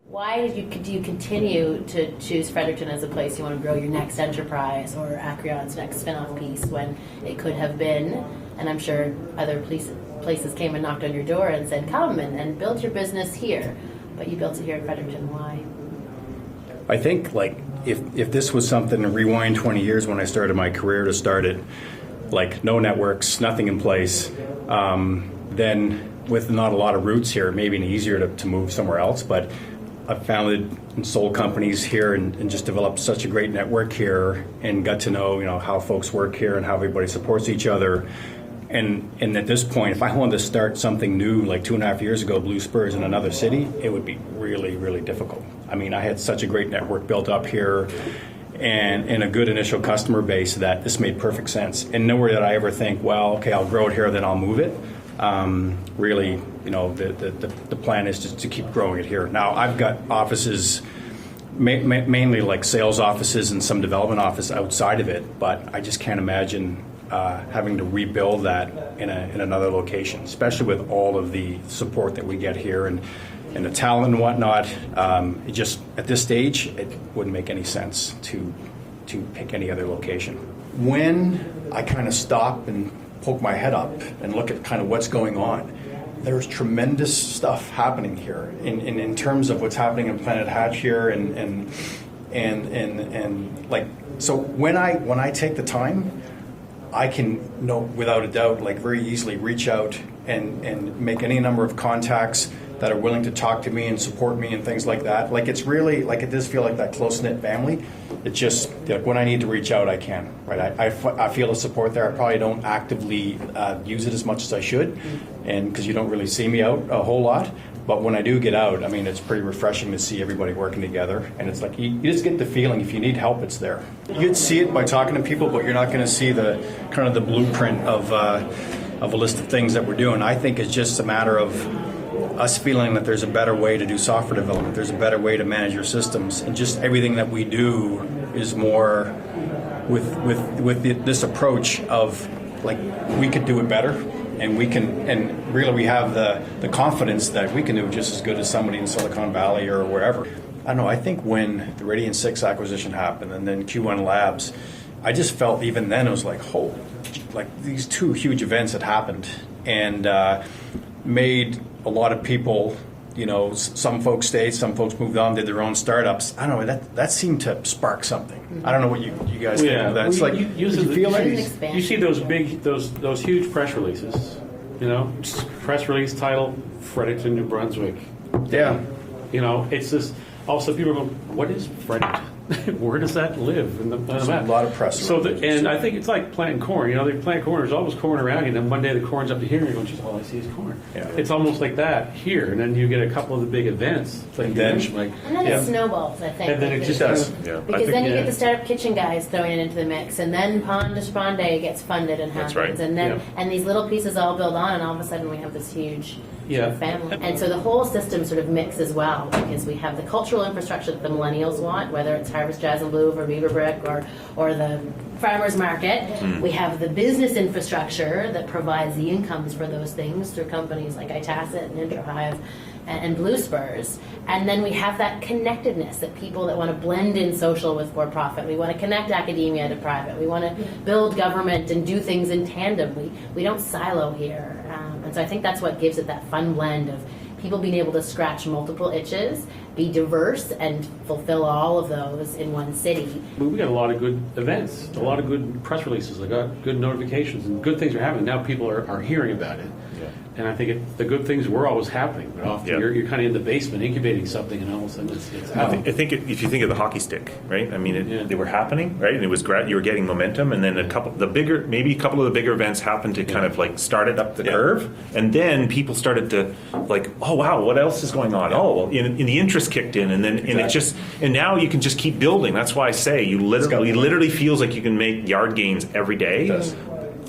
Why do you continue to choose Fredericton as a place you want to grow your next enterprise or Acreon's next spin-off piece when it could have been, and I'm sure other places came and knocked on your door and said, come and build your business here, but you built it here in Fredericton. Why? I think if this was something to rewind 20 years when I started my career to start it, no networks, nothing in place, then with not a lot of roots here, maybe easier to move somewhere else, but I've founded and sold companies here and just developed such a great network here and got to know, how folks work here and how everybody supports each other. And at this point, if I wanted to start something new, like 2.5 years ago, Blue Spurs in another city, it would be really, really difficult. I mean, I had such a great network built up here and a good initial customer base that this made perfect sense. And nowhere did I ever think, well, okay, I'll grow it here, then I'll move it. Really, the plan is to keep growing it here. Now, I've got offices, mainly like sales offices and some development office outside of it, but I just can't imagine having to rebuild that in another location, especially with all of the support that we get here and the talent and whatnot. It just, at this stage, it wouldn't make any sense to pick any other location. When I kind of stop and poke my head up and look at kind of what's going on, there's tremendous stuff happening here in terms of what's happening in Planet Hatch here and so when I take the time, I can know without a doubt, very easily reach out and make any number of contacts that are willing to talk to me and support me and things like that. It's really, it does feel like that close-knit family. It's just, when I need to reach out, I can, right? I feel the support there. I probably don't actively use it as much as I should, and because you don't really see me out a whole lot. But when I do get out, it's pretty refreshing to see everybody working together. And it's you just get the feeling if you need help, it's there. You'd see it by talking to people, but you're not going to see the kind of the blueprint of a list of things that we're doing. I think it's just a matter of us feeling that there's a better way to do software development, there's a better way to manage your systems, and just everything that we do is more with this approach of we could do it better, and we can, and really we have the confidence that we can do it just as good as somebody in Silicon Valley or wherever. I don't know, I think when the Radian 6 acquisition happened and then Q1 Labs, I just felt even then it was these two huge events had happened and made a lot of people, some folks stayed, some folks moved on, did their own startups. I don't know, that seemed to spark something. I don't know what you guys think of that. It's you feel like you see those huge press releases, press release title, Fredericton, New Brunswick. Yeah. It's this, also people go, what is Fredericton? Where does that live? In the map? A lot of press. And I think it's like planting corn. They plant corn. There's always corn around you. And then one day the corn's up to here, and you're going, "Geez, all I see is corn." Yeah. It's almost like that here. And then you get a couple of the big events. And then it snowballs, I think. And then it just does. Because then you get the startup kitchen guys throwing it into the mix, and then Pond to Sponde gets funded and happens, right. and then and these little pieces all build on, and all of a sudden we have this huge family. And so the whole system sort of mixes well because we have the cultural infrastructure that the millennials want, whether it's Harvest Jazz and Blue or Beaver Brick or the farmers market. We have the business infrastructure that provides the incomes for those things through companies like itacit and Introhive and Blue Spurs. And then we have that connectedness, that people that want to blend in social with for-profit. We want to connect academia to private. We want to build government and do things in tandem. We don't silo here. And so I think that's what gives it that fun blend of people being able to scratch multiple itches, be diverse, and fulfill all of those in one city. We got a lot of good events, a lot of good press releases. I got good notifications, and good things are happening. Now people are hearing about it. Yeah. And I think the good things were always happening, but often you're kind of in the basement incubating something, and all of a sudden it's out. I think if you think of the hockey stick, right? I mean, they were happening, right? And it was you were getting momentum, and then maybe a couple of the bigger events happened to kind of started up the curve, and then people started to oh wow, what else is going on? Oh, well, and the interest kicked in, and then and now you can just keep building. That's why I say you literally feels like you can make yard gains every day. It does.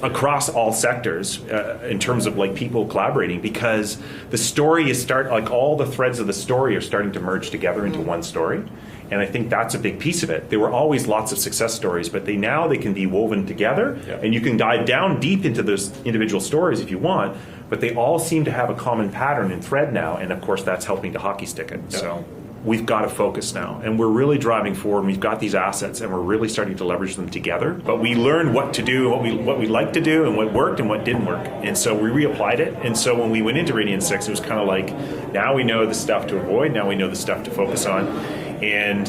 Across all sectors in terms of people collaborating, because the story is all the threads of the story are starting to merge together into one story, and I think that's a big piece of it. There were always lots of success stories, but they can be woven together, and you can dive down deep into those individual stories if you want, but they all seem to have a common pattern and thread now, and of course that's helping to hockey stick it. So we've got to focus now, and we're really driving forward, and we've got these assets, and we're really starting to leverage them together. But we learned what to do, what we like to do, and what worked and what didn't work. And so we reapplied it. And so when we went into Radiant 6, it was kind of like, now we know the stuff to avoid, now we know the stuff to focus on. And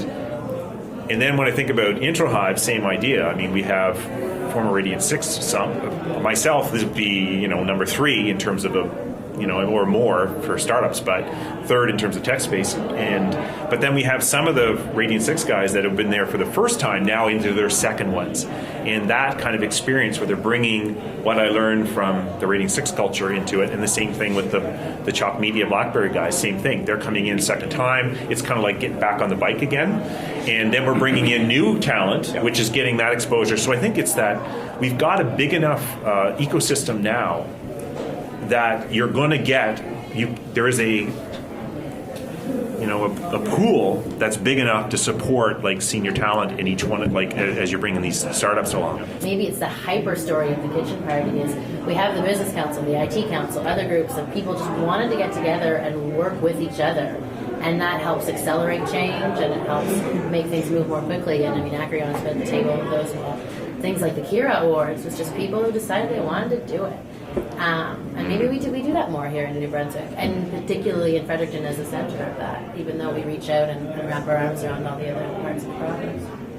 then when I think about Introhive, same idea. I mean, we have former Radiant 6, myself, this would be, number 3 in terms of or more for startups, but 3rd in terms of tech space. But then we have some of the Radiant 6 guys that have been there for the first time now into their second ones. And that kind of experience where they're bringing what I learned from the Radiant 6 culture into it. And the same thing with the Chalk Media BlackBerry guys, same thing. They're coming in second time. It's kind of like getting back on the bike again. And then we're bringing in new talent, which is getting that exposure. So I think it's that we've got a big enough ecosystem now that you're going to get, there is a pool that's big enough to support like senior talent in each one, like as you're bringing these startups along. Maybe it's the hyper story of the kitchen party is we have the business council, the IT council, other groups of people just wanted to get together and work with each other. And that helps accelerate change, and it helps make things move more quickly. And I mean, Acreon's been at the table with those things like the Kira Awards. It's just people who decided they wanted to do it. And maybe we do that more here in New Brunswick, and particularly in Fredericton as a center of that, even though we reach out and wrap our arms around all the other parts of the province.